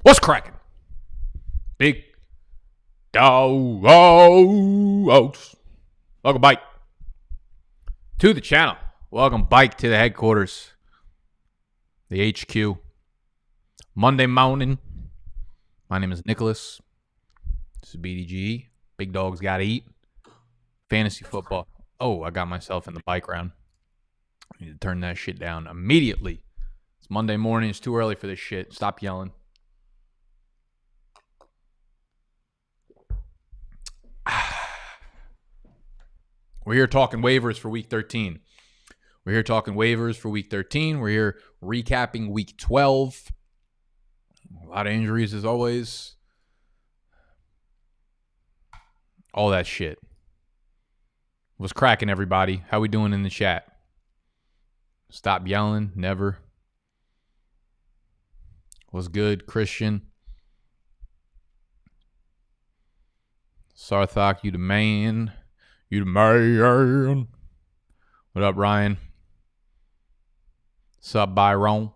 What's cracking? Big dogs. Welcome, Bike, to the channel. Welcome, Bike, to the headquarters, the HQ. Monday morning. My name is Nicholas. This is BDGE. Big dogs gotta eat. Fantasy football. Oh, I got myself in the bike round. I need to turn that shit down immediately. It's Monday morning. It's too early for this shit. Stop yelling. We're here talking waivers for Week 13. We're here talking waivers for Week 13. We're here recapping Week 12. A lot of injuries as always. All that shit. What's cracking, everybody? How we doing in the chat? Stop yelling. Never. What's good, Christian? Sarthak, you the man. You the man. What up, Ryan? What's up, Byron?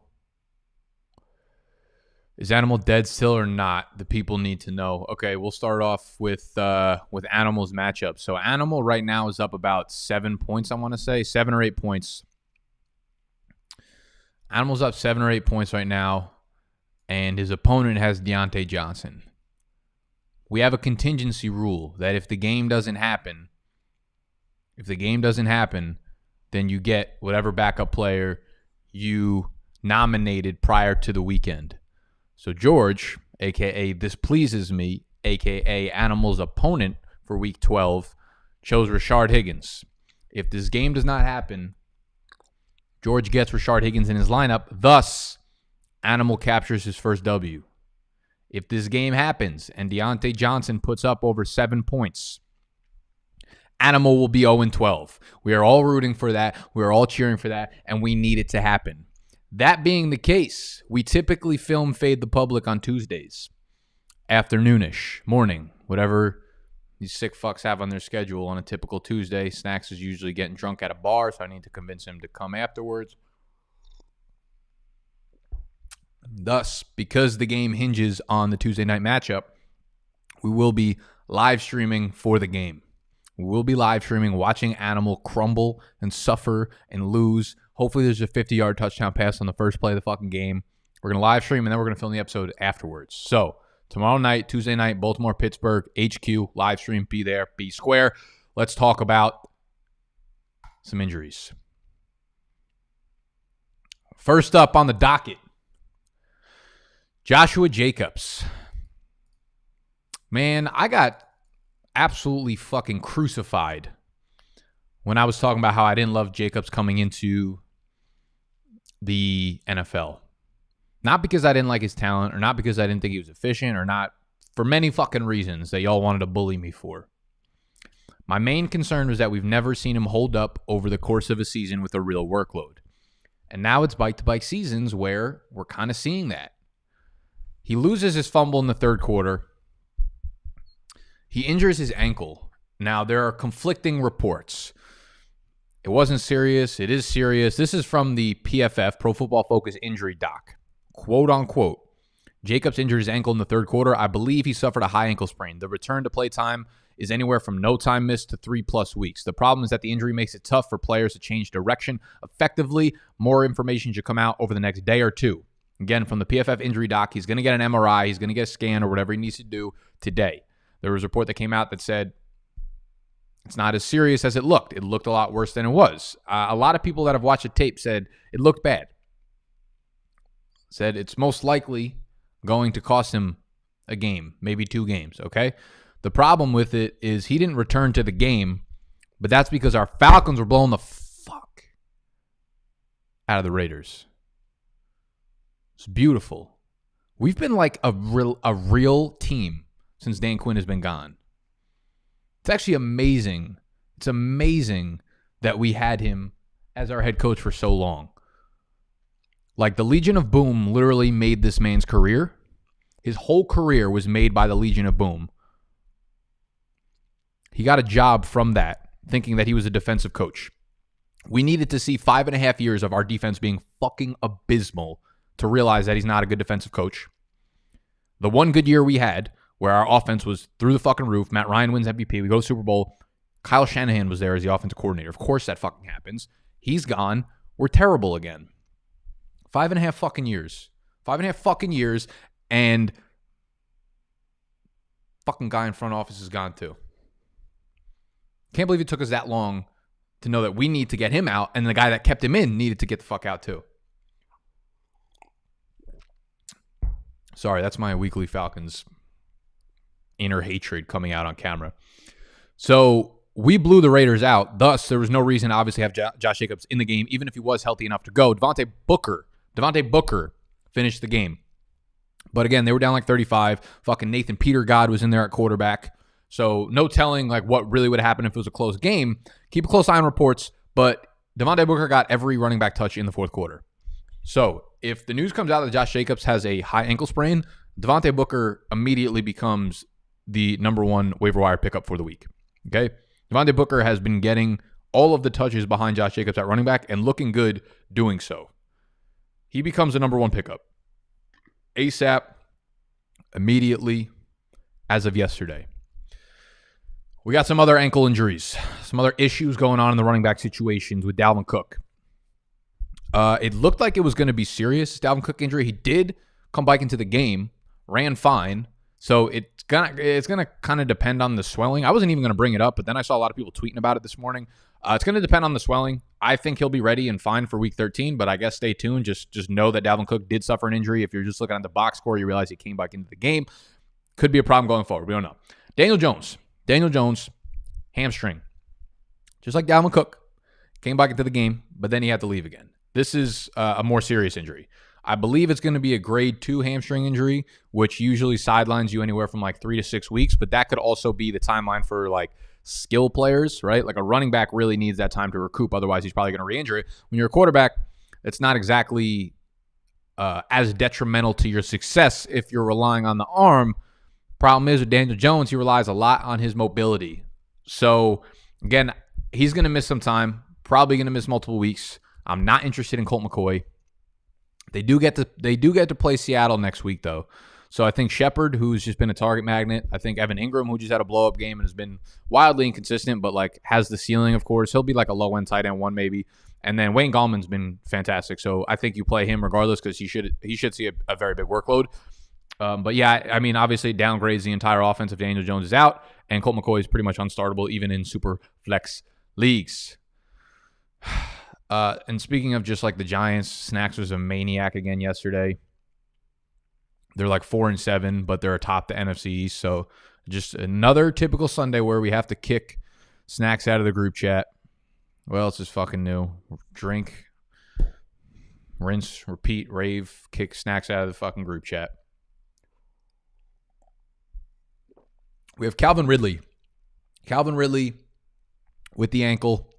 Is Animal dead still or not? The people need to know. Okay, we'll start off with Animal's matchup. So Animal right now is up about 7 points, I want to say. 7 or 8 points. Animal's up 7 or 8 points right now. And his opponent has Deontay Johnson. We have a contingency rule that if the game doesn't happen, then you get whatever backup player you nominated prior to the weekend. So George, a.k.a. This Pleases Me, a.k.a. Animal's opponent for Week 12, chose Rashad Higgins. If this game does not happen, George gets Rashad Higgins in his lineup. Thus, Animal captures his first W. If this game happens and Deontay Johnson puts up over 7 points, Animal will be 0-12. We are all rooting for that. We are all cheering for that, and we need it to happen. That being the case, we typically film Fade the Public on Tuesdays, afternoonish, morning, whatever these sick fucks have on their schedule on a typical Tuesday. Snacks is usually getting drunk at a bar, so I need to convince him to come afterwards. Thus, because the game hinges on the Tuesday night matchup, we will be live streaming for the game. We will be live streaming, watching Animal crumble and suffer and lose. Hopefully there's a 50-yard touchdown pass on the first play of the fucking game. We're going to live stream, and then we're going to film the episode afterwards. So, tomorrow night, Tuesday night, Baltimore, Pittsburgh, HQ, live stream, be there, be square. Let's talk about some injuries. First up on the docket, Joshua Jacobs. Man, I got absolutely fucking crucified when I was talking about how I didn't love Jacobs coming into the NFL. Not because I didn't like his talent, or not because I didn't think he was efficient, or not for many fucking reasons that y'all wanted to bully me for. My main concern was that we've never seen him hold up over the course of a season with a real workload. And now it's bike-to-bike seasons where we're kind of seeing that. He loses his fumble in the third quarter. He injures his ankle. Now, there are conflicting reports. It wasn't serious. It is serious. This is from the PFF, Pro Football Focus Injury Doc. Quote, unquote, Jacobs injured his ankle in the third quarter. I believe he suffered a high ankle sprain. The return to play time is anywhere from no time missed to 3+ weeks. The problem is that the injury makes it tough for players to change direction effectively. More information should come out over the next day or two. Again, from the PFF Injury Doc, he's going to get an MRI. He's going to get a scan or whatever he needs to do today. There was a report that came out that said it's not as serious as it looked. It looked a lot worse than it was. A lot of people that have watched the tape said it looked bad. Said it's most likely going to cost him a game, maybe 2 games, okay? The problem with it is he didn't return to the game, but that's because our Falcons were blowing the fuck out of the Raiders. It's beautiful. We've been like a real team since Dan Quinn has been gone. It's actually amazing. It's amazing that we had him as our head coach for so long. Like, the Legion of Boom literally made this man's career. His whole career was made by the Legion of Boom. He got a job from that, thinking that he was a defensive coach. We needed to see 5.5 years of our defense being fucking abysmal to realize that he's not a good defensive coach. The one good year we had where our offense was through the fucking roof. Matt Ryan wins MVP. We go to Super Bowl. Kyle Shanahan was there as the offensive coordinator. Of course that fucking happens. He's gone. We're terrible again. 5.5 fucking years. 5.5 fucking years. And fucking guy in front office is gone too. Can't believe it took us that long to know that we need to get him out, and the guy that kept him in needed to get the fuck out too. Sorry, that's my weekly Falcons inner hatred coming out on camera. So we blew the Raiders out. Thus, there was no reason to obviously have Josh Jacobs in the game, even if he was healthy enough to go. Devontae Booker finished the game. But again, they were down like 35. Fucking Nathan Petergod was in there at quarterback. So no telling like what really would happen if it was a close game. Keep a close eye on reports, but Devontae Booker got every running back touch in the fourth quarter. So if the news comes out that Josh Jacobs has a high ankle sprain, Devontae Booker immediately becomes the number one waiver wire pickup for the week. Okay? Devontae Booker has been getting all of the touches behind Josh Jacobs at running back and looking good doing so. He becomes the number one pickup. ASAP, immediately, as of yesterday. We got some other ankle injuries, some other issues going on in the running back situations with Dalvin Cook. It looked like it was going to be serious, Dalvin Cook injury. He did come back into the game, ran fine. So it's gonna kind of depend on the swelling. I wasn't even going to bring it up, but then I saw a lot of people tweeting about it this morning. It's going to depend on the swelling. I think he'll be ready and fine for week 13, but I guess stay tuned. Just know that Dalvin Cook did suffer an injury. If you're just looking at the box score, you realize he came back into the game. Could be a problem going forward. We don't know. Daniel Jones, hamstring. Just like Dalvin Cook, came back into the game, but then he had to leave again. This is a more serious injury. I believe it's going to be a grade 2 hamstring injury, which usually sidelines you anywhere from like 3 to 6 weeks, but that could also be the timeline for like skill players, right? Like a running back really needs that time to recoup. Otherwise, he's probably going to re-injure it. When you're a quarterback, it's not exactly as detrimental to your success if you're relying on the arm. Problem is with Daniel Jones, he relies a lot on his mobility. So, again, he's going to miss some time, probably going to miss multiple weeks. I'm not interested in Colt McCoy. They do get to play Seattle next week, though. So I think Shepard, who's just been a target magnet. I think Evan Ingram, who just had a blow-up game and has been wildly inconsistent, but like has the ceiling, of course. He'll be like a low-end tight end 1 maybe. And then Wayne Gallman's been fantastic. So I think you play him regardless because he should see a very big workload. But yeah, I mean, obviously it downgrades the entire offense if Daniel Jones is out, and Colt McCoy is pretty much unstartable even in super flex leagues. And speaking of just like the Giants, Snacks was a maniac again yesterday. They're like 4-7, but they're atop the NFC East. So just another typical Sunday where we have to kick Snacks out of the group chat. What else is fucking new? Drink, rinse, repeat, rave, kick Snacks out of the fucking group chat. We have Calvin Ridley. Calvin Ridley with the ankle.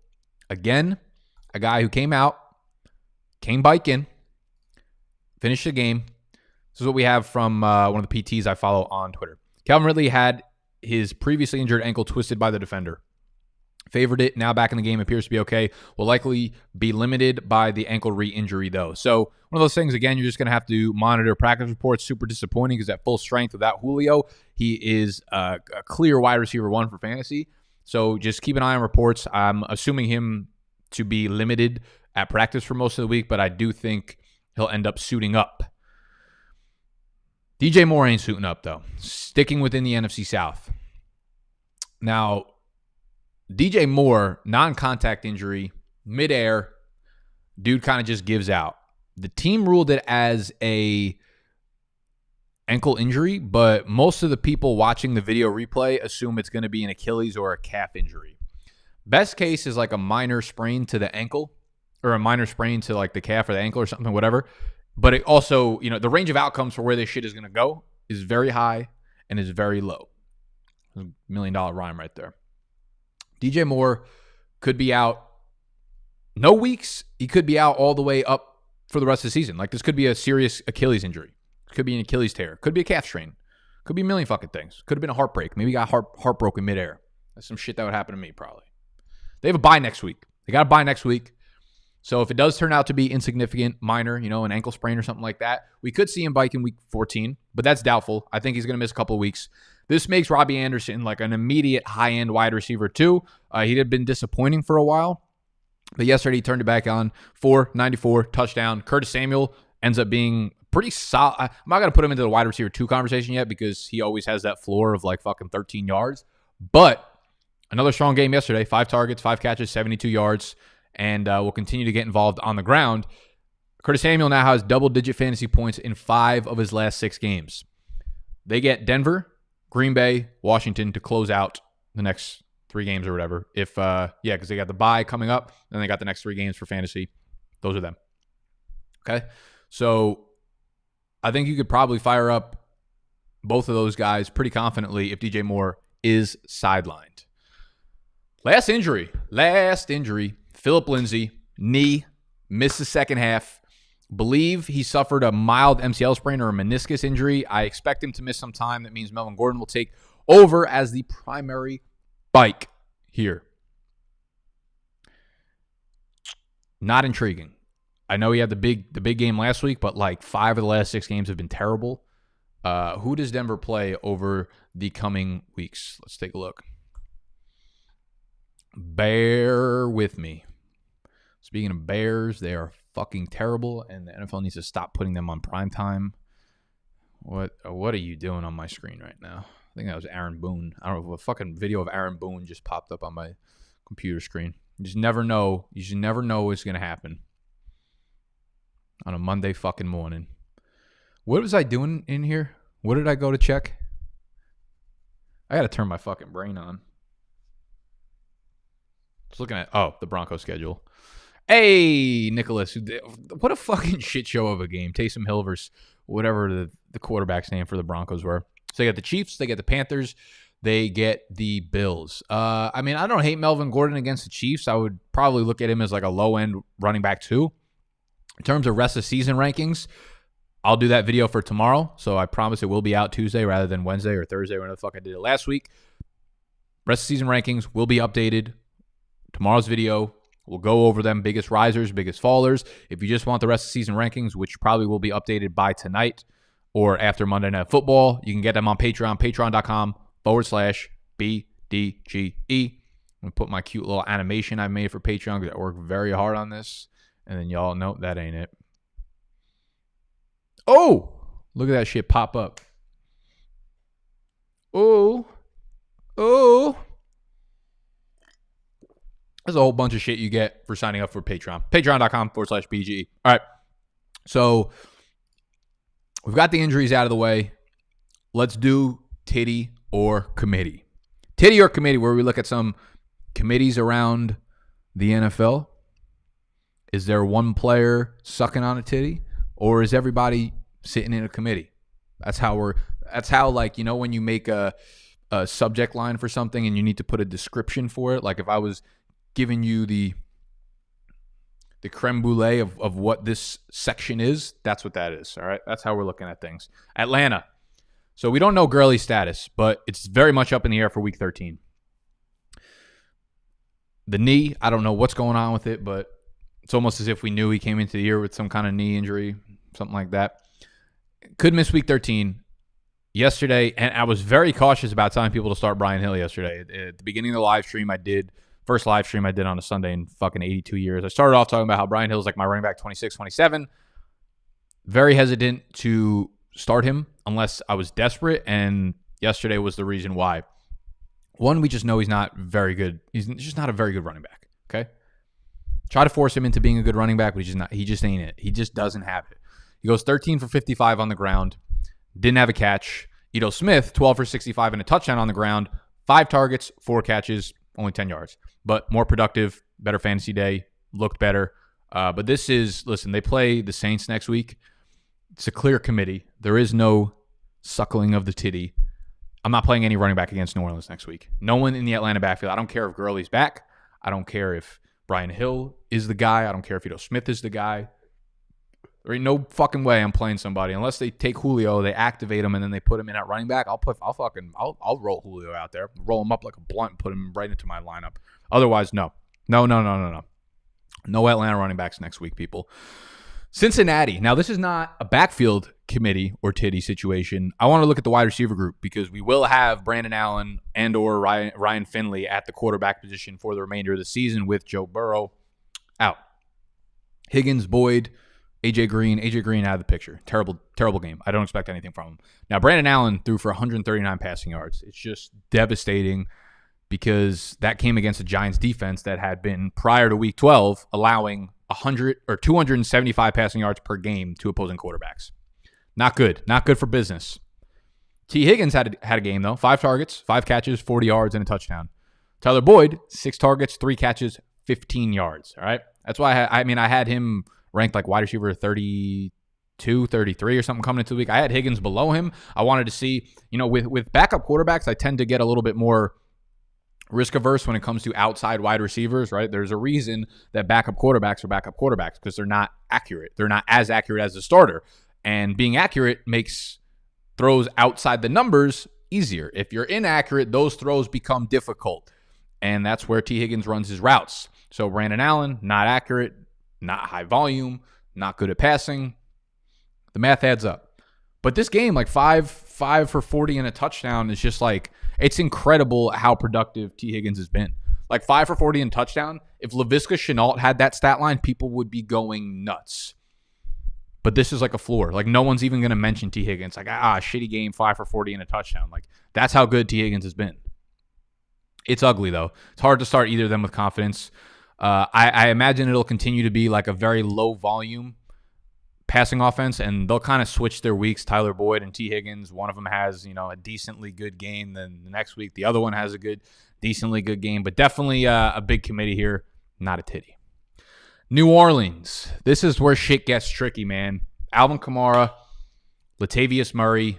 Again, a guy who came biking, finished the game. This is what we have from one of the PTs I follow on Twitter. Calvin Ridley had his previously injured ankle twisted by the defender. Favored it, now back in the game, appears to be okay. Will likely be limited by the ankle re-injury, though. So one of those things, again, you're just going to have to monitor practice reports. Super disappointing because at full strength without Julio, he is a clear wide receiver 1 for fantasy. So just keep an eye on reports. I'm assuming him to be limited at practice for most of the week, but I do think he'll end up suiting up. DJ Moore ain't suiting up, though. Sticking within the NFC South. Now, DJ Moore, non-contact injury, midair, dude kind of just gives out. The team ruled it as a ankle injury, but most of the people watching the video replay assume it's going to be an Achilles or a calf injury. Best case is like a minor sprain to the ankle or a minor sprain to like the calf or the ankle or something, whatever. But it also, the range of outcomes for where this shit is going to go is very high and is very low. $1 million rhyme right there. DJ Moore could be out no weeks. He could be out all the way up for the rest of the season. Like this could be a serious Achilles injury. Could be an Achilles tear. Could be a calf strain. Could be a million fucking things. Could have been a heartbreak. Maybe he got heartbroken midair. That's some shit that would happen to me probably. They have a bye next week. They got a bye next week. So if it does turn out to be insignificant, minor, an ankle sprain or something like that, we could see him bike in week 14, but that's doubtful. I think he's going to miss a couple of weeks. This makes Robbie Anderson like an immediate high-end wide receiver too. He had been disappointing for a while, but yesterday he turned it back on. 494, touchdown. Curtis Samuel ends up being pretty solid. I'm not going to put him into the wide receiver 2 conversation yet because he always has that floor of like fucking 13 yards. But another strong game yesterday. 5 targets, 5 catches, 72 yards, and will continue to get involved on the ground. Curtis Samuel now has double-digit fantasy points in 5 of his last 6 games. They get Denver, Green Bay, Washington to close out the next 3 games or whatever. Because they got the bye coming up, then they got the next 3 games for fantasy. Those are them. Okay? So I think you could probably fire up both of those guys pretty confidently if DJ Moore is sidelined. Last injury. Phillip Lindsay, knee, missed the second half. Believe he suffered a mild MCL sprain or a meniscus injury. I expect him to miss some time. That means Melvin Gordon will take over as the primary bike here. Not intriguing. I know he had the big game last week, but like 5 of the last 6 games have been terrible. Who does Denver play over the coming weeks? Let's take a look. Bear with me. Speaking of Bears, they are fucking terrible, and the NFL needs to stop putting them on primetime. What are you doing on my screen right now? I think that was Aaron Boone. I don't know, a fucking video of Aaron Boone just popped up on my computer screen. You just never know. You should never know what's going to happen on a Monday fucking morning. What was I doing in here? What did I go to check? I got to turn my fucking brain on. Just looking at, the Broncos schedule. Hey, Nicholas. What a fucking shit show of a game. Taysom Hill versus whatever the quarterback's name for the Broncos were. So they got the Chiefs. They get the Panthers. They get the Bills. I don't hate Melvin Gordon against the Chiefs. I would probably look at him as like a low-end running back too. In terms of rest of season rankings, I'll do that video for tomorrow. So I promise it will be out Tuesday rather than Wednesday or Thursday, whenever the fuck I did it last week. Rest of season rankings will be updated. Tomorrow's video, we'll go over them, biggest risers, biggest fallers. If you just want the rest of season rankings, which probably will be updated by tonight or after Monday Night Football, you can get them on Patreon, patreon.com/BDGE. I'm going to put my cute little animation I made for Patreon because I worked very hard on this. And then y'all know that ain't it. Oh, look at that shit pop up. Oh. There's a whole bunch of shit you get for signing up for Patreon. Patreon.com/BDGE. All right. So we've got the injuries out of the way. Let's do titty or committee. Titty or committee, where we look at some committees around the NFL. Is there one player sucking on a titty, or is everybody sitting in a committee? That's how when you make a subject line for something and you need to put a description for it. Like if I was giving you the creme brulee of what this section is, that's what that is. All right. That's how we're looking at things. Atlanta. So we don't know Gurley's status, but it's very much up in the air for week 13. The knee, I don't know what's going on with it, but it's almost as if we knew he came into the year with some kind of knee injury, something like that. Could miss week 13. Yesterday, and I was very cautious about telling people to start Brian Hill yesterday. At the beginning of the live stream first live stream I did on a Sunday in fucking 82 years. I started off talking about how Brian Hill is like my running back 26, 27. Very hesitant to start him unless I was desperate, and yesterday was the reason why. One, we just know he's not very good. He's just not a very good running back, okay? Try to force him into being a good running back, but he just ain't it. He just doesn't have it. He goes 13 for 55 on the ground. Didn't have a catch. Ito Smith, 12 for 65 and a touchdown on the ground. 5 targets, 4 catches, only 10 yards. But more productive, better fantasy day, looked better. But this is, listen, they play the Saints next week. It's a clear committee. There is no suckling of the titty. I'm not playing any running back against New Orleans next week. No one in the Atlanta backfield. I don't care if Gurley's back. I don't care if Brian Hill is the guy. I don't care if Ito Smith is the guy. There ain't no fucking way I'm playing somebody unless they take Julio, they activate him, and then they put him in at running back. I'll roll Julio out there, roll him up like a blunt, and put him right into my lineup. Otherwise, no. No Atlanta running backs next week, people. Cincinnati. Now, this is not a backfield committee or titty situation. I want to look at the wide receiver group because we will have Brandon Allen and or Ryan Finley at the quarterback position for the remainder of the season with Joe Burrow out. Higgins, Boyd, AJ Green out of the picture. Terrible game. I don't expect anything from him. Now, Brandon Allen threw for 139 passing yards. It's just devastating because that came against a Giants defense that had been, prior to week 12, allowing 100 or 275 passing yards per game to opposing quarterbacks. Not good. Not good for business. T. Higgins had a game, though. 5 targets, 5 catches, 40 yards, and a touchdown. Tyler Boyd, 6 targets, 3 catches, 15 yards. All right? That's why I had him ranked like wide receiver 32, 33 or something coming into the week. I had Higgins below him. I wanted to see, with backup quarterbacks, I tend to get a little bit more risk averse when it comes to outside wide receivers, right? There's a reason that backup quarterbacks are backup quarterbacks because they're not accurate. They're not as accurate as the starter. And being accurate makes throws outside the numbers easier. If you're inaccurate, those throws become difficult. And that's where T. Higgins runs his routes. So Brandon Allen, not accurate, not high volume, not good at passing. The math adds up. But this game, like 5 for 40 and a touchdown is just like, it's incredible how productive T. Higgins has been. Like 5 for 40 and touchdown. If Laviska Shenault had that stat line, people would be going nuts. But this is like a floor. Like no one's even going to mention T. Higgins. Like, shitty game, 5 for 40 and a touchdown. Like that's how good T. Higgins has been. It's ugly though. It's hard to start either of them with confidence. I imagine it'll continue to be like a very low volume passing offense, and they'll kind of switch their weeks. Tyler Boyd and T. Higgins, one of them has, a decently good game. Then the next week, the other one has a decently good game. But definitely a big committee here, not a titty. New Orleans. This is where shit gets tricky, man. Alvin Kamara, Latavius Murray,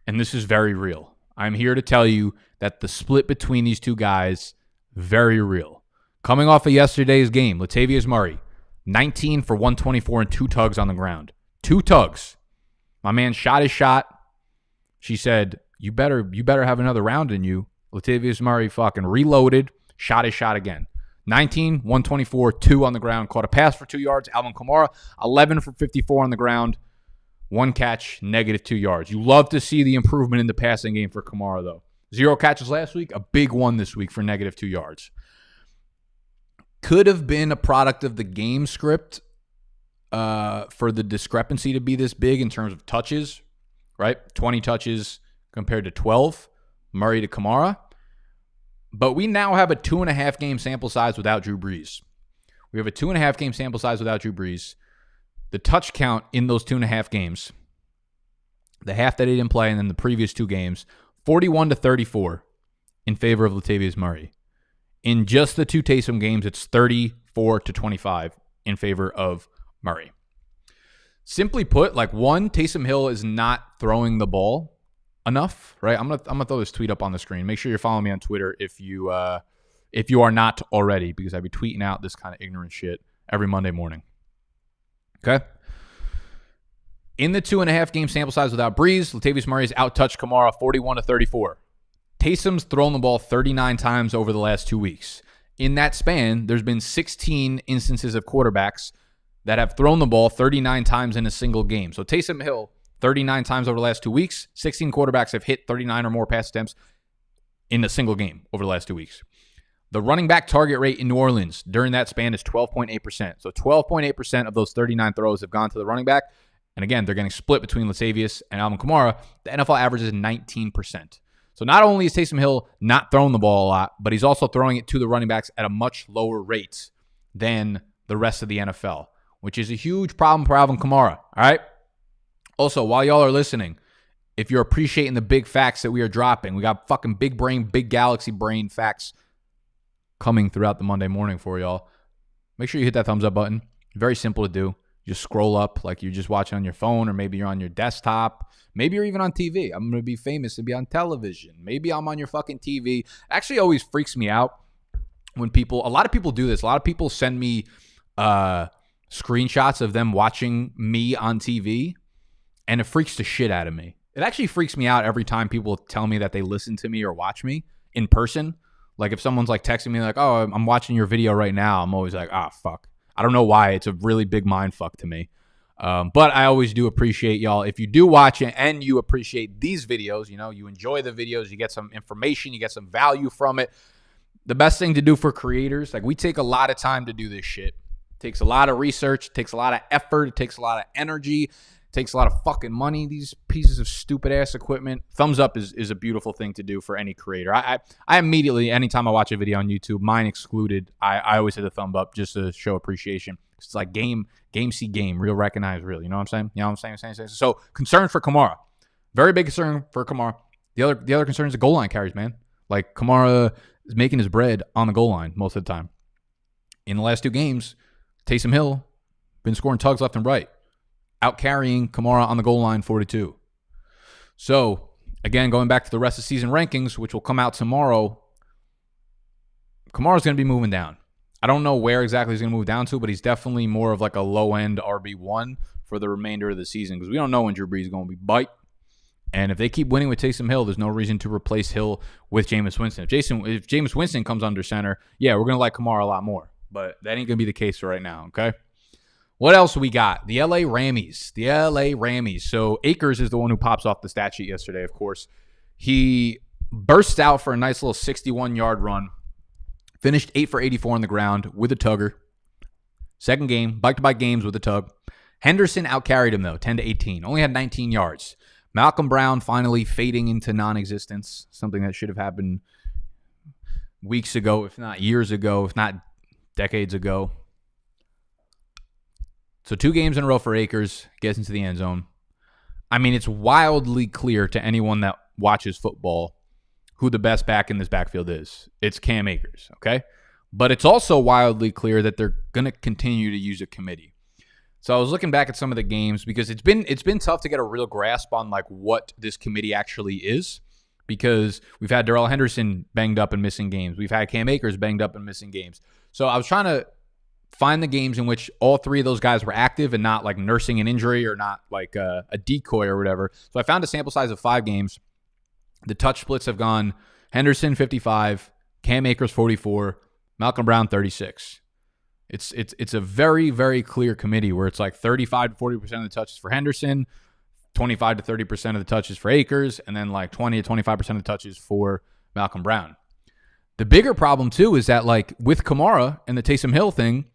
and this is very real. I'm here to tell you that the split between these two guys, very real. Coming off of yesterday's game, Latavius Murray, 19 for 124 and 2 tugs on the ground. 2 tugs. My man shot his shot. She said, you better have another round in you. Latavius Murray fucking reloaded, shot his shot again. 19, 124, 2 on the ground. Caught a pass for 2 yards. Alvin Kamara, 11 for 54 on the ground. 1 catch, -2 yards. You love to see the improvement in the passing game for Kamara, though. 0 catches last week, a big one this week for -2 yards. Could have been a product of the game script for the discrepancy to be this big in terms of touches, right? 20 touches compared to 12, Murray to Kamara. But we now have a 2.5 game sample size without Drew Brees. We have a 2.5 game sample size without Drew Brees. The touch count in those 2.5 games, the half that he didn't play and then the previous 2 games, 41-34 in favor of Latavius Murray. In just the 2 Taysom games, it's 34-25 in favor of Murray. Simply put, like Taysom Hill is not throwing the ball enough, right? I'm gonna throw this tweet up on the screen. Make sure you're following me on Twitter if you are not already, because I be tweeting out this kind of ignorant shit every Monday morning. Okay. In the 2.5 game sample size without Brees, Latavius Murray has out-touched Kamara 41-34. Taysom's thrown the ball 39 times over the last 2 weeks. In that span, there's been 16 instances of quarterbacks that have thrown the ball 39 times in a single game. So Taysom Hill, 39 times over the last 2 weeks. 16 quarterbacks have hit 39 or more pass attempts in a single game over the last 2 weeks. The running back target rate in New Orleans during that span is 12.8%. So 12.8% of those 39 throws have gone to the running back. And again, they're getting split between Latavius and Alvin Kamara. The NFL average is 19%. So not only is Taysom Hill not throwing the ball a lot, but he's also throwing it to the running backs at a much lower rate than the rest of the NFL, which is a huge problem for Alvin Kamara. All right. Also, while y'all are listening, if you're appreciating the big facts that we are dropping, we got fucking big brain, big galaxy brain facts coming throughout the Monday morning for y'all. Make sure you hit that thumbs up button. Very simple to do. Just scroll up like you're just watching on your phone, or maybe you're on your desktop. Maybe you're even on TV. I'm going to be famous and be on television. Maybe I'm on your fucking TV. Actually, always freaks me out when a lot of people do this. A lot of people send me screenshots of them watching me on TV, and it freaks the shit out of me. It actually freaks me out every time people tell me that they listen to me or watch me in person. Like if someone's like texting me like, oh, I'm watching your video right now. I'm always like, fuck. I don't know why. It's a really big mind fuck to me. But I always do appreciate y'all. If you do watch it and you appreciate these videos, you enjoy the videos, you get some information, you get some value from it. The best thing to do for creators, like we take a lot of time to do this shit. It takes a lot of research, it takes a lot of effort, it takes a lot of energy, it takes a lot of fucking money. These pieces of stupid ass equipment. Thumbs up is a beautiful thing to do for any creator. I immediately, anytime I watch a video on YouTube, mine excluded, I always hit a thumb up just to show appreciation. It's like game see game, real recognize real. You know what I'm saying? So concern for Kamara. Very big concern for Kamara. The other concern is the goal line carries, man. Like Kamara is making his bread on the goal line most of the time. In the last 2 games, Taysom Hill been scoring tugs left and right, out carrying Kamara on the goal line 42. So again, going back to the rest of the season rankings, which will come out tomorrow, Kamara's going to be moving down. I don't know where exactly he's going to move down to, but he's definitely more of like a low-end RB1 for the remainder of the season because we don't know when Drew Brees is going to be bite. And if they keep winning with Taysom Hill, there's no reason to replace Hill with Jameis Winston. If Jameis Winston comes under center, yeah, we're going to like Kamara a lot more. But that ain't going to be the case right now, okay? What else we got? The LA Rammies. So Akers is the one who pops off the stat sheet yesterday, of course. He bursts out for a nice little 61-yard run. Finished 8 for 84 on the ground with a tugger. Second game, bike-to-bike games with a tug. Henderson outcarried him, though, 10 to 18. Only had 19 yards. Malcolm Brown finally fading into non-existence, something that should have happened weeks ago, if not years ago, if not decades ago. So 2 games in a row for Akers, gets into the end zone. I mean, it's wildly clear to anyone that watches football who the best back in this backfield is. It's Cam Akers, okay? But it's also wildly clear that they're going to continue to use a committee. So I was looking back at some of the games because it's been tough to get a real grasp on like what this committee actually is because we've had Darrell Henderson banged up and missing games. We've had Cam Akers banged up and missing games. So I was trying to find the games in which all 3 of those guys were active and not like nursing an injury or not like a decoy or whatever. So I found a sample size of 5 games. The touch splits have gone Henderson 55, Cam Akers 44, Malcolm Brown 36. It's a very, very clear committee where it's like 35 to 40% of the touches for Henderson, 25 to 30% of the touches for Akers, and then like 20 to 25% of the touches for Malcolm Brown. The bigger problem too is that like with Kamara and the Taysom Hill thing,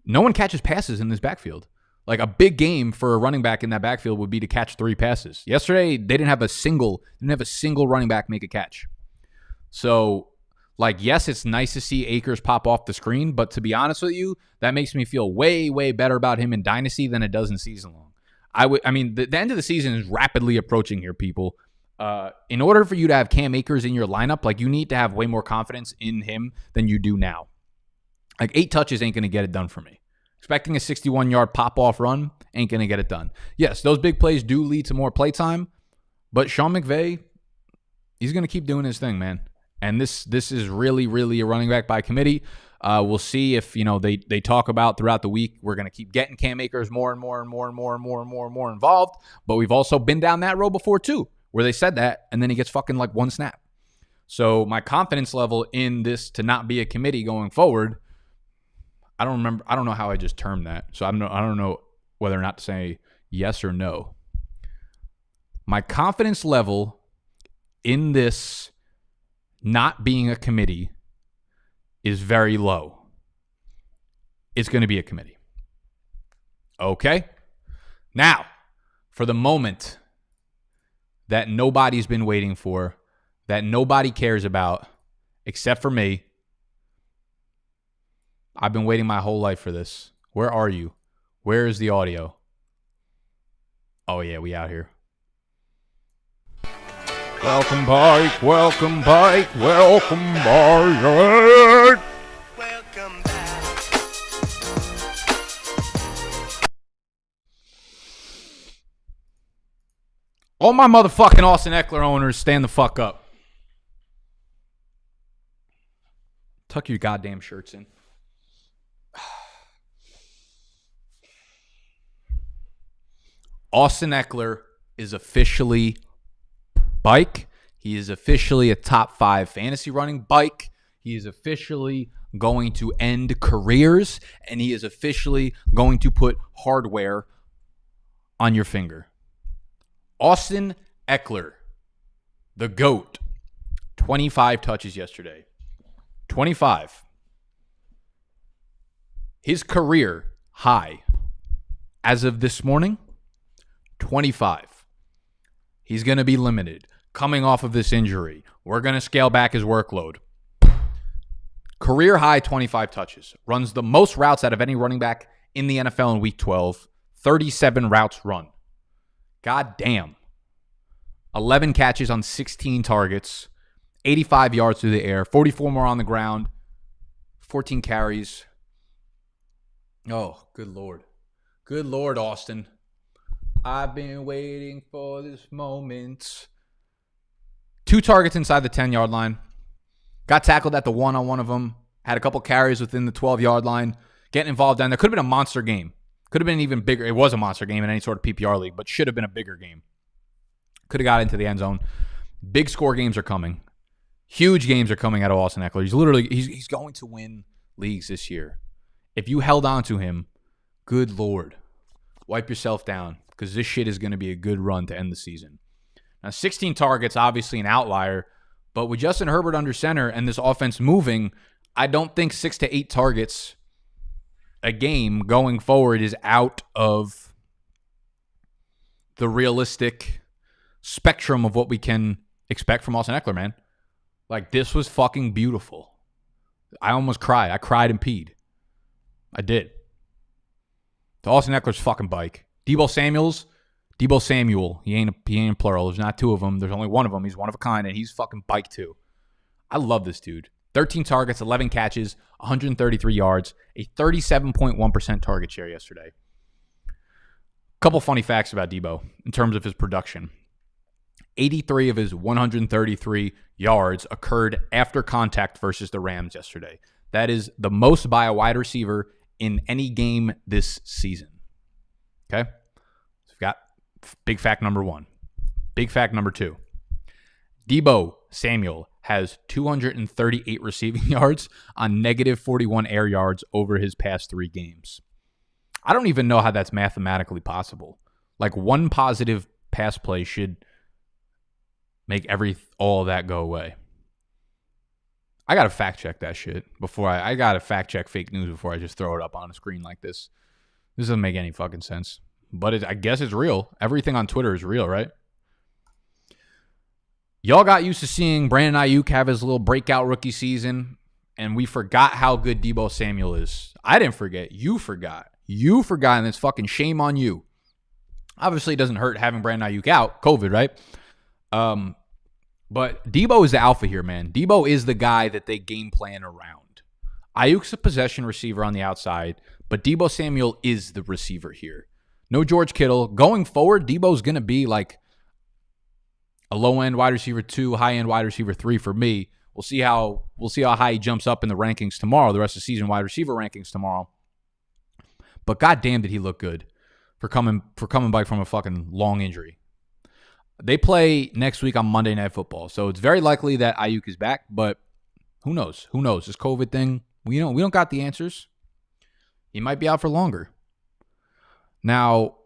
no one catches passes in this backfield. Like a big game for a running back in that backfield would be to catch 3 passes. Yesterday, they didn't have a single running back make a catch. So, like, yes, it's nice to see Akers pop off the screen, but to be honest with you, that makes me feel way, way better about him in Dynasty than it does in season long. The end of the season is rapidly approaching here, people. In order for you to have Cam Akers in your lineup, like you need to have way more confidence in him than you do now. Like 8 touches ain't going to get it done for me. Expecting a 61-yard pop-off run ain't going to get it done. Yes, those big plays do lead to more playtime, but Sean McVay, he's going to keep doing his thing, man. And this is really, really a running back by committee. We'll see if, they talk about throughout the week, we're going to keep getting Cam Akers more and more and more and more and more and more and more involved. But we've also been down that road before too, where they said that, and then he gets fucking like 1 snap. So my confidence level in this to not be a committee going forward, I don't know how I just termed that. So I don't know whether or not to say yes or no. My confidence level in this not being a committee is very low. It's going to be a committee. Okay? Now, for the moment that nobody's been waiting for, that nobody cares about, except for me. I've been waiting my whole life for this. Where are you? Where is the audio? Oh, yeah, we out here. Welcome back, welcome back, welcome back. Welcome back. All my motherfucking Austin Eckler owners, stand the fuck up. Tuck your goddamn shirts in. Austin Eckler is officially bike. He is officially a top 5 fantasy running bike. He is officially going to end careers, and he is officially going to put hardware on your finger. Austin Eckler, the GOAT, 25 touches yesterday. 25. His career high, as of this morning, 25. He's going to be limited. Coming off of this injury, we're going to scale back his workload. Career high 25 touches. Runs the most routes out of any running back in the NFL in Week 12. 37 routes run. God damn. 11 catches on 16 targets. 85 yards through the air. 44 more on the ground. 14 carries. Oh, good Lord. Good Lord, Austin. I've been waiting for this moment. 2 targets inside the 10-yard line. Got tackled at the 1 on one of them. Had a couple carries within the 12-yard line. Getting involved down there. Could have been a monster game. Could have been even bigger. It was a monster game in any sort of PPR league, but should have been a bigger game. Could have got into the end zone. Big score games are coming. Huge games are coming out of Austin Eckler. He's going to win leagues this year. If you held on to him, good Lord, wipe yourself down, because this shit is going to be a good run to end the season. Now, 16 targets, obviously an outlier, but with Justin Herbert under center and this offense moving, I don't think 6 to 8 targets a game going forward is out of the realistic spectrum of what we can expect from Austin Eckler, man. Like, this was fucking beautiful. I almost cried. I cried and peed. I did. To Austin Eckler's fucking bike. Deebo Samuel. He ain't plural. There's not 2 of them. There's only one of them. He's one of a kind, and he's fucking bike too. I love this dude. 13 targets, 11 catches, 133 yards, a 37.1% target share yesterday. Couple funny facts about Deebo in terms of his production. 83 of his 133 yards occurred after contact versus the Rams yesterday. That is the most by a wide receiver in any game this season. Okay? So we've got big fact number 1. Big fact number 2. Deebo Samuel has 238 receiving yards on negative 41 air yards over his past 3 games. I don't even know how that's mathematically possible. Like, one positive pass play should make all of that go away. I got to fact check that shit before I got to fact check fake news before I just throw it up on a screen like this. This doesn't make any fucking sense. But I guess it's real. Everything on Twitter is real, right? Y'all got used to seeing Brandon Ayuk have his little breakout rookie season, and we forgot how good Deebo Samuel is. I didn't forget. You forgot. You forgot, and it's fucking shame on you. Obviously, it doesn't hurt having Brandon Ayuk out. COVID, right? But Deebo is the alpha here, man. Deebo is the guy that they game plan around. Ayuk's a possession receiver on the outside, but Deebo Samuel is the receiver here. No George Kittle. Going forward, Deebo's going to be like a low-end wide receiver 2, high-end wide receiver 3 for me. We'll see how high he jumps up in the rankings tomorrow, the rest of the season wide receiver rankings tomorrow. But goddamn did he look good for coming back from a fucking long injury. They play next week on Monday Night Football, so it's very likely that Ayuk is back, but who knows? Who knows? This COVID thing, we don't got the answers. He might be out for longer. Now,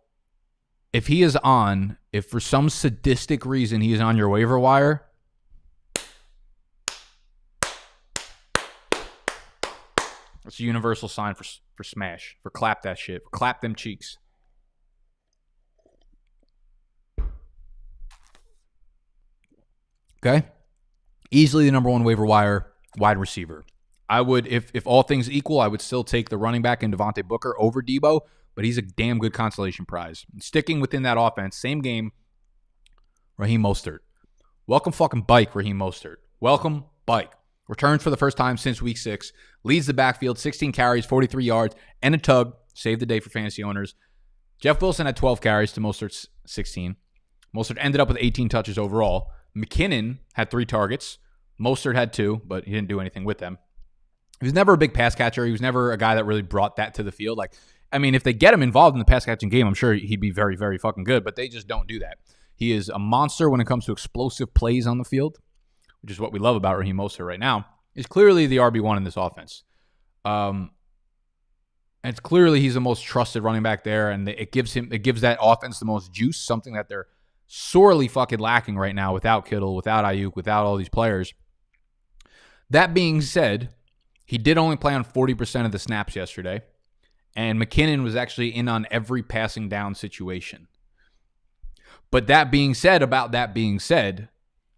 if for some sadistic reason he is on your waiver wire, it's a universal sign for smash, for clap that shit, for clap them cheeks. Okay? Easily the number 1 waiver wire wide receiver. I would, if all things equal, I would still take the running back in Devontae Booker over Deebo, but he's a damn good consolation prize. Sticking within that offense, same game, Raheem Mostert. Welcome fucking bike, Raheem Mostert. Welcome bike. Returns for the first time since week 6. Leads the backfield, 16 carries, 43 yards, and a tug. Saved the day for fantasy owners. Jeff Wilson had 12 carries to Mostert's 16. Mostert ended up with 18 touches overall. McKinnon had 3 targets. Mostert had 2, but he didn't do anything with them. He was never a big pass catcher. He was never a guy that really brought that to the field. If they get him involved in the pass catching game, I'm sure he'd be very, very fucking good, but they just don't do that. He is a monster when it comes to explosive plays on the field, which is what we love about Raheem Mostert right now. is clearly the RB1 in this offense. And it's clearly he's the most trusted running back there, and it gives that offense the most juice, something that they're sorely fucking lacking right now without Kittle, without Ayuk, without all these players. That being said, he did only play on 40% of the snaps yesterday, and McKinnon was actually in on every passing down situation. But that being said,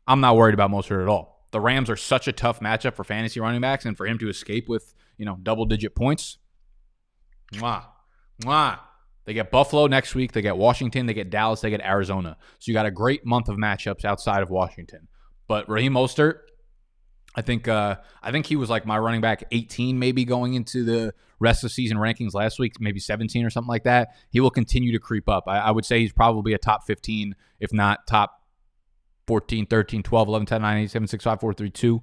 I'm not worried about Mostert at all. The Rams are such a tough matchup for fantasy running backs, and for him to escape with, double-digit points, They get Buffalo next week. They get Washington. They get Dallas. They get Arizona. So you got a great month of matchups outside of Washington. But Raheem Mostert, I think he was like my running back 18 maybe going into the rest of the season rankings last week, maybe 17 or something like that. He will continue to creep up. I would say he's probably a top 15, if not top 14, 13, 12, 11, 10, 9, 8, 7, 6, 5, 4, 3, 2.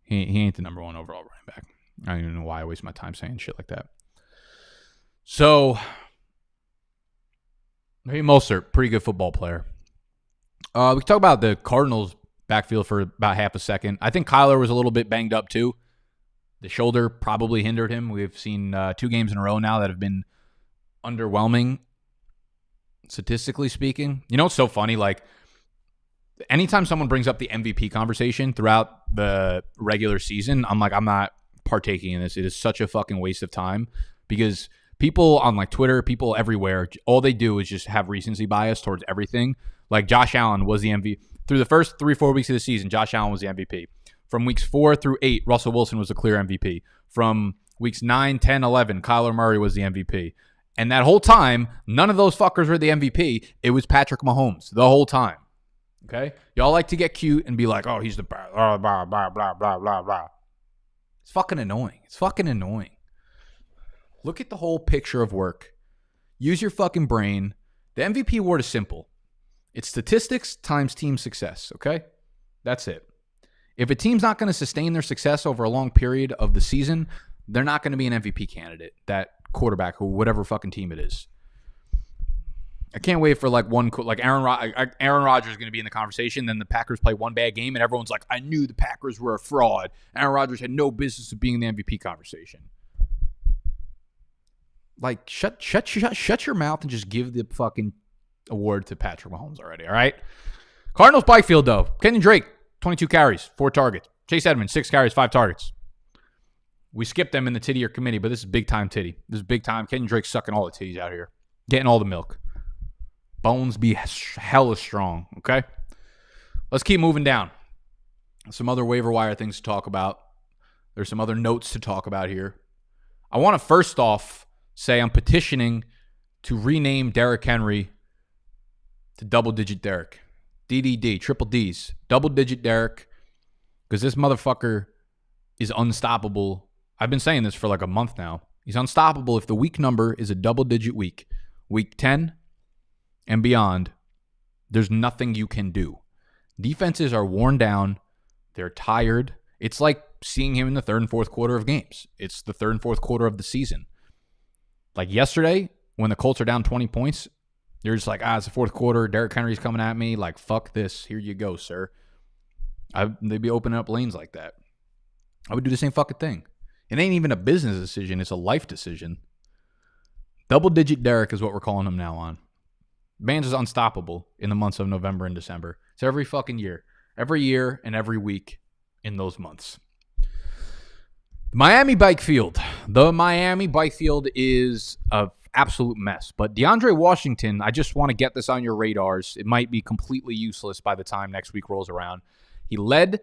He ain't the number one overall running back. I don't even know why I waste my time saying shit like that. So, Raheem Mostert, pretty good football player. We can talk about the Cardinals backfield for about half a second. I think Kyler was a little bit banged up too. The shoulder probably hindered him. We've seen 2 games in a row now that have been underwhelming, statistically speaking. You know what's so funny? Like, anytime someone brings up the MVP conversation throughout the regular season, I'm not partaking in this. It is such a fucking waste of time because people on like Twitter, people everywhere, all they do is just have recency bias towards everything. Like Josh Allen was the MVP. Through the first 3-4 weeks of the season, Josh Allen was the MVP. From weeks 4 through 8, Russell Wilson was the clear MVP. From weeks 9, 10, 11, Kyler Murray was the MVP. And that whole time, none of those fuckers were the MVP. It was Patrick Mahomes the whole time. Okay? Y'all like to get cute and be like, oh, he's the blah, blah, blah, blah, blah, blah, blah. It's fucking annoying. Look at the whole picture of work. Use your fucking brain. The MVP award is simple. It's statistics times team success, okay? That's it. If a team's not going to sustain their success over a long period of the season, they're not going to be an MVP candidate, that quarterback or whatever fucking team it is. I can't wait for Aaron Rodgers is going to be in the conversation. Then the Packers play one bad game, and everyone's like, I knew the Packers were a fraud. Aaron Rodgers had no business of being in the MVP conversation. Like, shut your mouth and just give the fucking award to Patrick Mahomes already, all right? Cardinals backfield, though. Kenyon Drake, 22 carries, 4 targets. Chase Edmonds, 6 carries, 5 targets. We skipped them in the tittier committee, but this is big-time titty. This is big time. Kenyon Drake sucking all the titties out here. Getting all the milk. Bones be hella strong, okay? Let's keep moving down. Some other waiver wire things to talk about. There's some other notes to talk about here. I want to first off say I'm petitioning to rename Derrick Henry to double-digit Derrick. DDD, triple Ds, double-digit Derrick, because this motherfucker is unstoppable. I've been saying this for like a month now. He's unstoppable if the week number is a double-digit week. Week 10 and beyond, there's nothing you can do. Defenses are worn down. They're tired. It's like seeing him in the third and fourth quarter of games. It's the third and fourth quarter of the season. Like yesterday, when the Colts are down 20 points, you're just like, it's the fourth quarter. Derrick Henry's coming at me. Like, fuck this. Here you go, sir. They'd be opening up lanes like that. I would do the same fucking thing. It ain't even a business decision. It's a life decision. Double-digit Derrick is what we're calling him now on. Bands is unstoppable in the months of November and December. It's every fucking year. Every year and every week in those months. The Miami bike field is an absolute mess. But DeAndre Washington, I just want to get this on your radars. It might be completely useless by the time next week rolls around. He led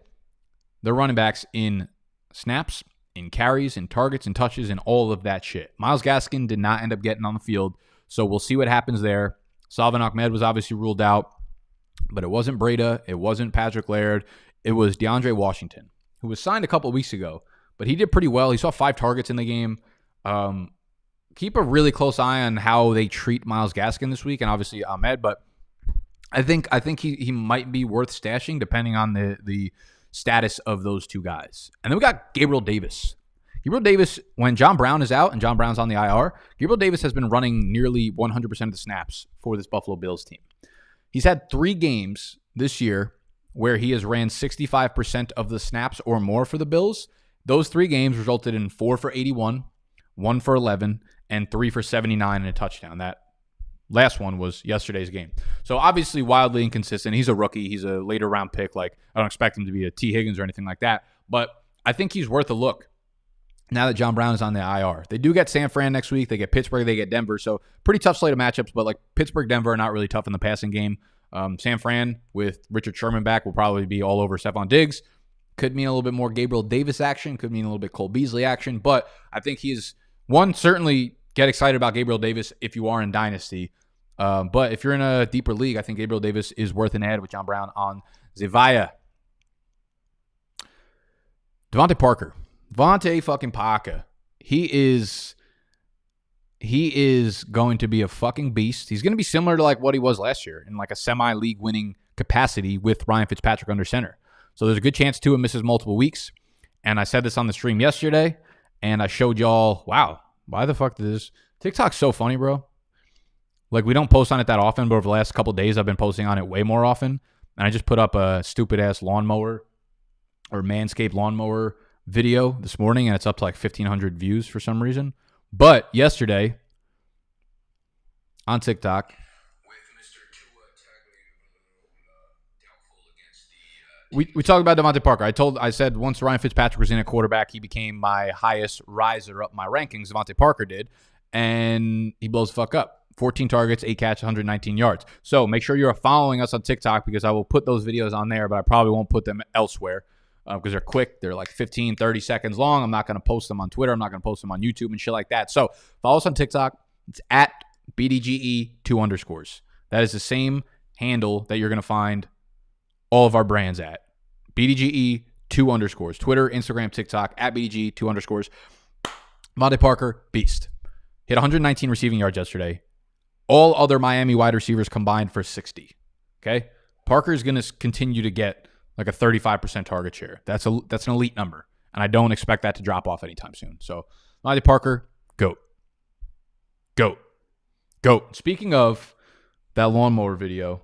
the running backs in snaps, in carries, in targets, in touches, and all of that shit. Myles Gaskin did not end up getting on the field, so we'll see what happens there. Salvin Ahmed was obviously ruled out, but it wasn't Breda. It wasn't Patrick Laird. It was DeAndre Washington, who was signed a couple of weeks ago, but he did pretty well. He saw 5 targets in the game. Keep a really close eye on how they treat Myles Gaskin this week, and obviously Ahmed, but I think he might be worth stashing depending on the status of those two guys. And then we got Gabriel Davis. Gabriel Davis, when John Brown is out and John Brown's on the IR, Gabriel Davis has been running nearly 100% of the snaps for this Buffalo Bills team. He's had 3 games this year where he has ran 65% of the snaps or more for the Bills. Those 3 games resulted in 4 for 81, 1 for 11, and 3 for 79 and a touchdown. That last one was yesterday's game. So obviously wildly inconsistent. He's a rookie. He's a later round pick. Like, I don't expect him to be a T. Higgins or anything like that. But I think he's worth a look now that John Brown is on the IR. They do get San Fran next week. They get Pittsburgh. They get Denver. So pretty tough slate of matchups. But like Pittsburgh, Denver are not really tough in the passing game. San Fran with Richard Sherman back will probably be all over Stephon Diggs. Could mean a little bit more Gabriel Davis action. Could mean a little bit Cole Beasley action. But I think he's one, certainly get excited about Gabriel Davis if you are in Dynasty. But if you're in a deeper league, I think Gabriel Davis is worth an ad with John Brown on Zavia. Devontae Parker. Devontae fucking Parker. He is going to be a fucking beast. He's going to be similar to like what he was last year in like a semi-league winning capacity with Ryan Fitzpatrick under center. So there's a good chance Tua misses multiple weeks. And I said this on the stream yesterday, and I showed y'all, wow, why the fuck did this? TikTok's so funny, bro. Like, we don't post on it that often, but over the last couple of days, I've been posting on it way more often. And I just put up a stupid-ass lawnmower or Manscaped lawnmower video this morning, and it's up to like 1,500 views for some reason. But yesterday, on TikTok, we talked about Devontae Parker. I said once Ryan Fitzpatrick was in at quarterback, he became my highest riser up my rankings. Devontae Parker did, and he blows the fuck up. 14 targets, 8 catches, 119 yards. So make sure you're following us on TikTok because I will put those videos on there, but I probably won't put them elsewhere because they're quick. They're like 15, 30 seconds long. I'm not going to post them on Twitter. I'm not going to post them on YouTube and shit like that. So follow us on TikTok. It's at BDGE 2_. That is the same handle that you're going to find all of our brands at. BDGE 2_. Twitter, Instagram, TikTok, at BDGE 2_. Devontae Parker, beast. Hit 119 receiving yards yesterday. All other Miami wide receivers combined for 60. Okay? Parker is going to continue to get like a 35% target share. That's an elite number, and I don't expect that to drop off anytime soon. So, Devontae Parker, GOAT. GOAT. GOAT. Speaking of that lawnmower video,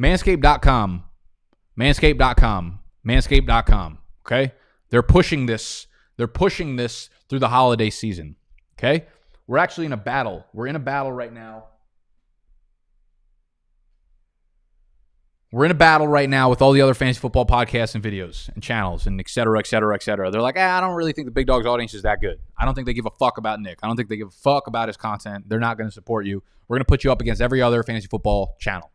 Manscaped.com. Manscaped.com. Manscaped.com. Okay? They're pushing this. They're pushing this through the holiday season. Okay? We're actually in a battle. We're in a battle right now. We're in a battle right now with all the other fantasy football podcasts and videos and channels and et cetera, et cetera, et cetera. They're like, I don't really think the Big Dog's audience is that good. I don't think they give a fuck about Nick. I don't think they give a fuck about his content. They're not going to support you. We're going to put you up against every other fantasy football channel.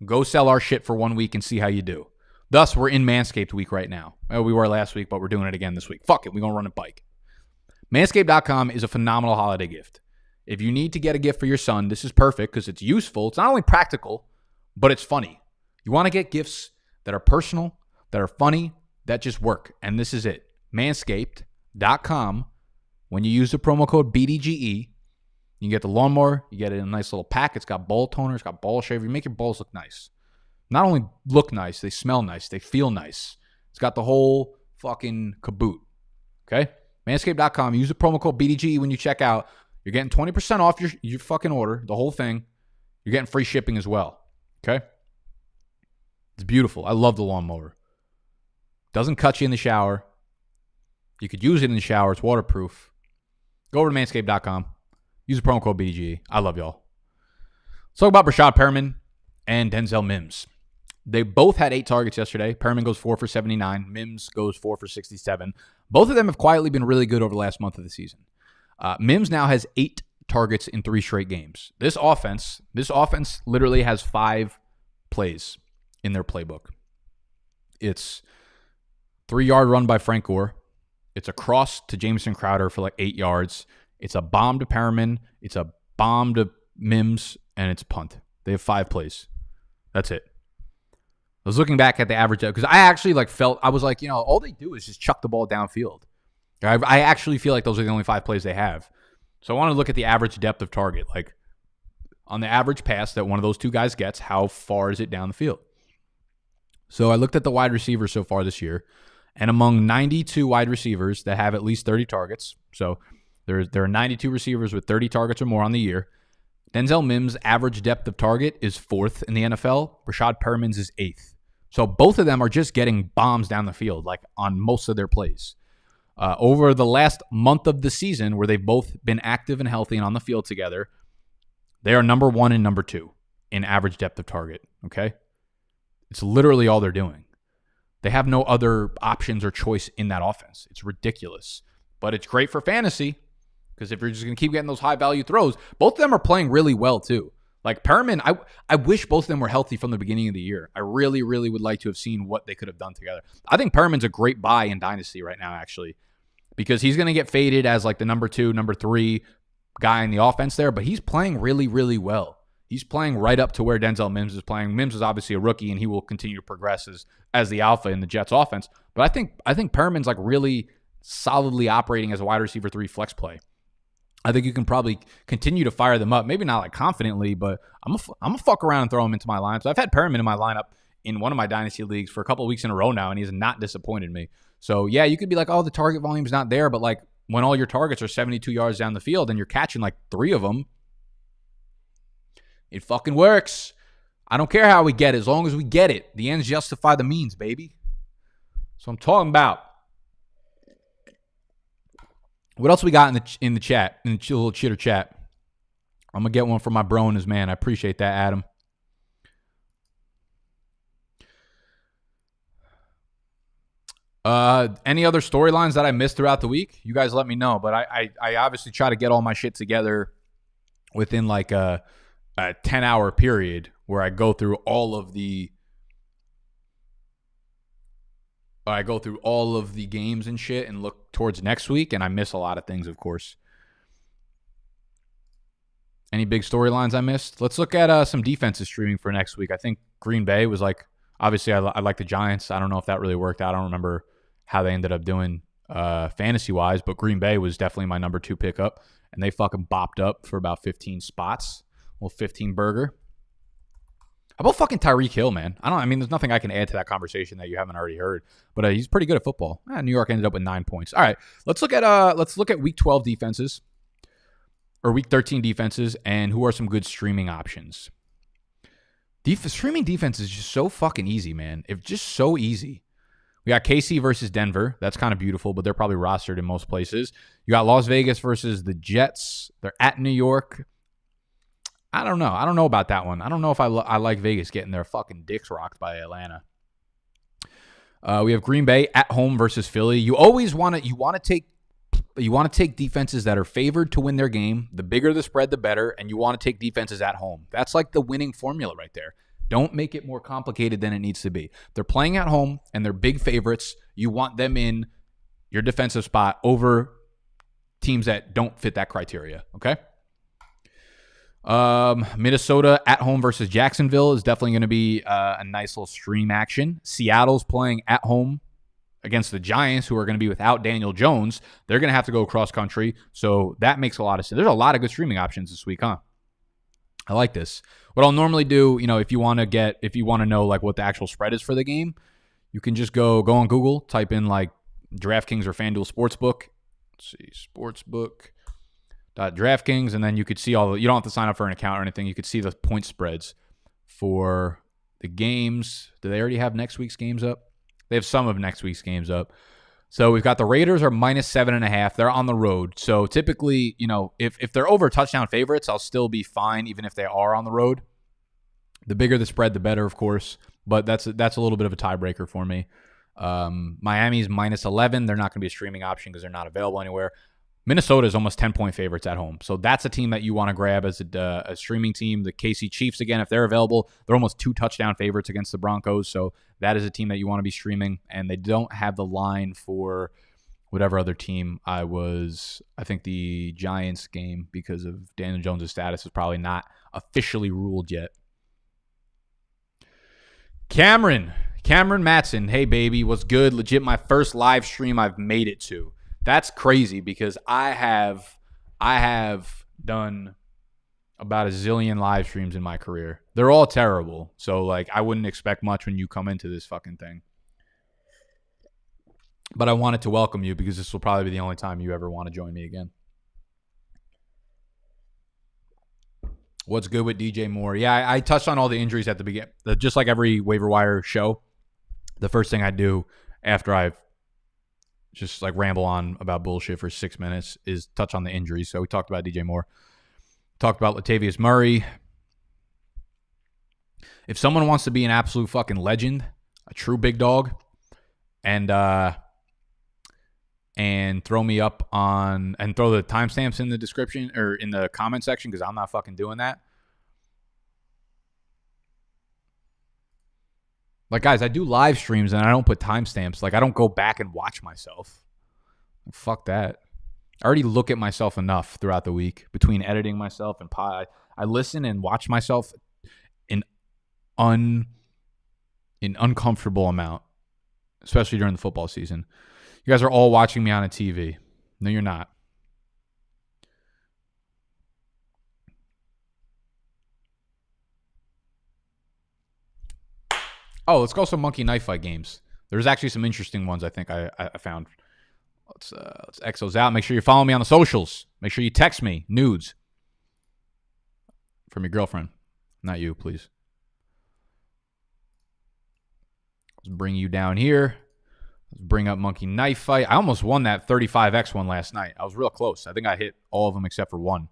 Go sell our shit for 1 week and see how you do. Thus, we're in Manscaped week right now. Well, we were last week, but we're doing it again this week. Fuck it. We're going to run a bike. Manscaped.com is a phenomenal holiday gift. If you need to get a gift for your son, this is perfect because it's useful. It's not only practical, but it's funny. You want to get gifts that are personal, that are funny, that just work. And this is it. Manscaped.com. When you use the promo code BDGE, you can get the lawnmower. You get it in a nice little pack. It's got ball toner. It's got ball shaver. You make your balls look nice. Not only look nice, they smell nice. They feel nice. It's got the whole fucking caboot. Okay? Manscaped.com. Use the promo code BDGE when you check out. You're getting 20% off your fucking order, the whole thing. You're getting free shipping as well. Okay? It's beautiful. I love the lawnmower. Doesn't cut you in the shower. You could use it in the shower. It's waterproof. Go over to manscaped.com. Use the promo code BDGE. I love y'all. Let's talk about Rashad Perryman and Denzel Mims. They both had 8 targets yesterday. Perryman goes 4 for 79. Mims goes 4 for 67. Both of them have quietly been really good over the last month of the season. Mims now has 8 targets in 3 straight games. This offense literally has 5 plays in their playbook. It's 3-yard run by Frank Gore. It's a cross to Jamison Crowder for like 8 yards. It's a bomb to Perryman. It's a bomb to Mims, and it's punt. They have 5 plays. That's it. I was looking back at the average because I actually I was like, all they do is just chuck the ball downfield. I actually feel like those are the only 5 plays they have. So I want to look at the average depth of target. Like on the average pass that one of those 2 guys gets, how far is it down the field? So I looked at the wide receivers so far this year, and among 92 wide receivers that have at least 30 targets, so there are 92 receivers with 30 targets or more on the year, Denzel Mims' average depth of target is 4th in the NFL. Rashad Perryman's is 8th. So both of them are just getting bombs down the field, like on most of their plays. Over the last month of the season, where they've both been active and healthy and on the field together, they are number 1 and number 2 in average depth of target, okay? It's literally all they're doing. They have no other options or choice in that offense. It's ridiculous. But it's great for fantasy because if you're just going to keep getting those high-value throws, both of them are playing really well too. Like Perryman, I wish both of them were healthy from the beginning of the year. I really, really would like to have seen what they could have done together. I think Perryman's a great buy in Dynasty right now, actually, because he's going to get faded as like the number 2, number 3 guy in the offense there, but he's playing really, really well. He's playing right up to where Denzel Mims is playing. Mims is obviously a rookie, and he will continue to progress as the alpha in the Jets offense. But I think Perriman's like really solidly operating as a wide receiver 3 flex play. I think you can probably continue to fire them up. Maybe not like confidently, but I'm gonna fuck around and throw him into my lineup. So I've had Perryman in my lineup in one of my dynasty leagues for a couple of weeks in a row now, and he's not disappointed me. So yeah, you could be like, oh, the target volume's not there, but like when all your targets are 72 yards down the field and you're catching like 3 of them, it fucking works. I don't care how we get it, as long as we get it. The ends justify the means, baby. So I'm talking about. What else we got in the chat, in the little chitter chat? I'm going to get one from my bro and his man. I appreciate that, Adam. Any other storylines that I missed throughout the week? You guys let me know. But I obviously try to get all my shit together within like a 10-hour period where I go through all of the games and shit and look towards next week, and I miss a lot of things, of course. Any big storylines I missed? Let's look at some defenses streaming for next week. I think Green Bay was like, obviously I like the Giants. I don't know if that really worked out. I don't remember how they ended up doing fantasy-wise, but Green Bay was definitely my number 2 pickup, and they fucking bopped up for about 15 spots. Little 15 burger. How about fucking Tyreek Hill, man? I mean, there's nothing I can add to that conversation that you haven't already heard, but he's pretty good at football. New York ended up with 9 points. All right, let's look at week 12 defenses or week 13 defenses and who are some good streaming options. Streaming defense is just so fucking easy, man. It's just so easy. We got KC versus Denver. That's kind of beautiful, but they're probably rostered in most places. You got Las Vegas versus the Jets. They're at New York. I don't know. I don't know about that one. I don't know if I like Vegas getting their fucking dicks rocked by Atlanta. We have Green Bay at home versus Philly. You always want to take defenses that are favored to win their game. The bigger the spread, the better, and you want to take defenses at home. That's like the winning formula right there. Don't make it more complicated than it needs to be. They're playing at home and they're big favorites. You want them in your defensive spot over teams that don't fit that criteria. Okay. Minnesota at home versus Jacksonville is definitely going to be a nice little stream action. Seattle's playing at home against the Giants, who are going to be without Daniel Jones. They're going to have to go cross country, so that makes a lot of sense. There's a lot of good streaming options this week, huh? I like this. What I'll normally do, if you want to know like what the actual spread is for the game, you can just go on Google, type in like DraftKings or FanDuel Sportsbook. Let's see, Sportsbook.DraftKings, and then you could see you don't have to sign up for an account or anything. You could see the point spreads for the games. Do they already have next week's games up? They have some of next week's games up. So we've got the Raiders are -7.5. They're on the road. So typically, if they're over touchdown favorites, I'll still be fine even if they are on the road. The bigger the spread, the better, of course. But that's a little bit of a tiebreaker for me. Miami's -11. They're not going to be a streaming option because they're not available anywhere. Minnesota is almost 10-point favorites at home. So that's a team that you want to grab as a streaming team. The KC Chiefs, again, if they're available, they're almost 2 touchdown favorites against the Broncos. So that is a team that you want to be streaming. And they don't have the line for whatever other team I think the Giants game, because of Daniel Jones' status, is probably not officially ruled yet. Cameron Matson. Hey, baby. What's good? Legit my first live stream I've made it to. That's crazy because I have done about a zillion live streams in my career. They're all terrible. So like I wouldn't expect much when you come into this fucking thing. But I wanted to welcome you because this will probably be the only time you ever want to join me again. What's good with DJ Moore? Yeah, I touched on all the injuries at the beginning. Just like every waiver wire show, the first thing I do after I've just like ramble on about bullshit for 6 minutes is touch on the injuries. So we talked about DJ Moore. Talked about Latavius Murray. If someone wants to be an absolute fucking legend, a true big dog, and throw me up on and throw the timestamps in the description or in the comment section because I'm not fucking doing that. Like, guys, I do live streams and I don't put timestamps. Like, I don't go back and watch myself. Fuck that. I already look at myself enough throughout the week between editing myself and I listen and watch myself in uncomfortable amount, especially during the football season. You guys are all watching me on a TV. No, you're not. Oh, let's go some monkey knife fight games. There's actually some interesting ones I think I found. Let's X those out. Make sure you follow me on the socials. Make sure you text me nudes from your girlfriend. Not you, please. Let's bring you down here. Let's bring up monkey knife fight. I almost won that 35X one last night. I was real close. I think I hit all of them except for one.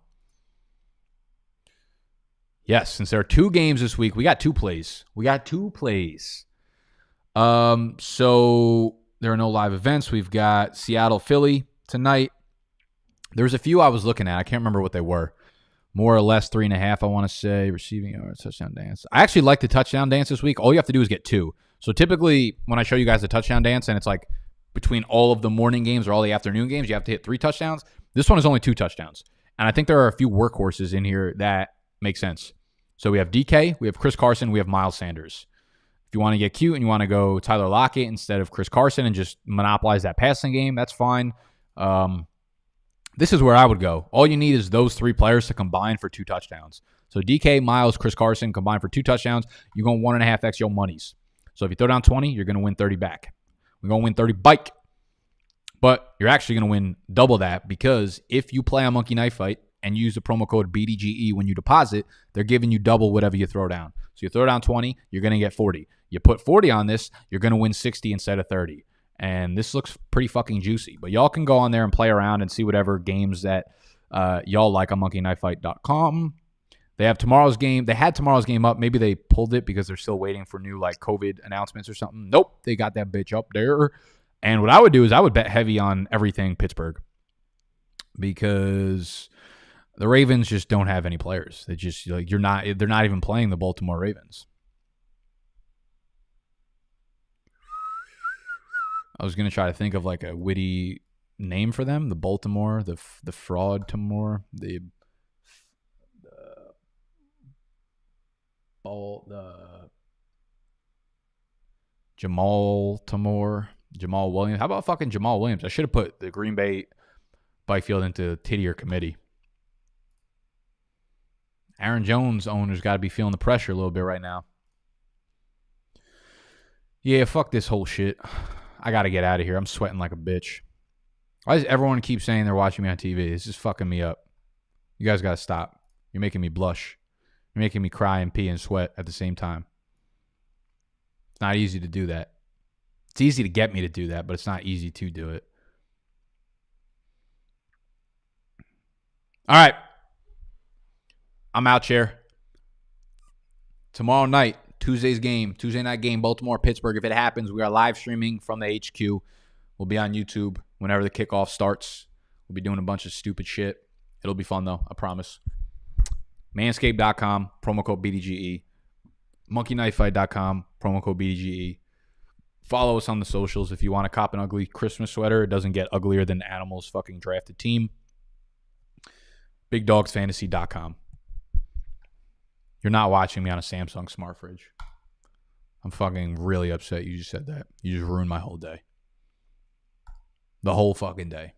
Yes, since there are 2 games this week, we got 2 plays. So there are no live events. We've got Seattle, Philly tonight. There's a few I was looking at. I can't remember what they were. More or less 3.5, I want to say. Receiving yards, touchdown dance. I actually like the touchdown dance this week. All you have to do is get 2. So typically when I show you guys the touchdown dance and it's like between all of the morning games or all the afternoon games, you have to hit 3 touchdowns. This one is only 2 touchdowns. And I think there are a few workhorses in here that make sense. So we have DK, we have Chris Carson, we have Miles Sanders. If you want to get cute and you want to go Tyler Lockett instead of Chris Carson and just monopolize that passing game, that's fine. This is where I would go. All you need is those 3 players to combine for 2 touchdowns. So DK, Miles, Chris Carson combine for 2 touchdowns. You're going 1.5x your monies. So if you throw down 20, you're going to win 30 back. We're going to win 30 bike. But you're actually going to win double that because if you play on Monkey Knife Fight and use the promo code BDGE when you deposit, they're giving you double whatever you throw down. So you throw down 20, you're going to get 40. You put 40 on this, you're going to win 60 instead of 30. And this looks pretty fucking juicy. But y'all can go on there and play around and see whatever games that y'all like on monkeyknifefight.com. They have tomorrow's game. They had tomorrow's game up. Maybe they pulled it because they're still waiting for new like COVID announcements or something. Nope, they got that bitch up there. And what I would do is I would bet heavy on everything Pittsburgh because the Ravens just don't have any players. They just like they're not even playing the Baltimore Ravens. I was gonna try to think of like a witty name for them. The Baltimore, the fraud Timor, the Jamal Timor, Jamal Williams. How about fucking Jamal Williams? I should have put the Green Bay bike field into tittier committee. Aaron Jones owners got to be feeling the pressure a little bit right now. Yeah, fuck this whole shit. I got to get out of here. I'm sweating like a bitch. Why does everyone keep saying they're watching me on TV? This is fucking me up. You guys got to stop. You're making me blush. You're making me cry and pee and sweat at the same time. It's not easy to do that. It's easy to get me to do that, but it's not easy to do it. All right. I'm out here. Tomorrow night, Tuesday night game, Baltimore, Pittsburgh. If it happens, we are live streaming from the HQ. We'll be on YouTube whenever the kickoff starts. We'll be doing a bunch of stupid shit. It'll be fun, though. I promise. Manscaped.com, promo code BDGE. monkeyknifefight.com, promo code BDGE. Follow us on the socials if you want to cop an ugly Christmas sweater. It doesn't get uglier than Animals' fucking drafted team. BigDogsFantasy.com. You're not watching me on a Samsung smart fridge. I'm fucking really upset you just said that. You just ruined my whole day. The whole fucking day.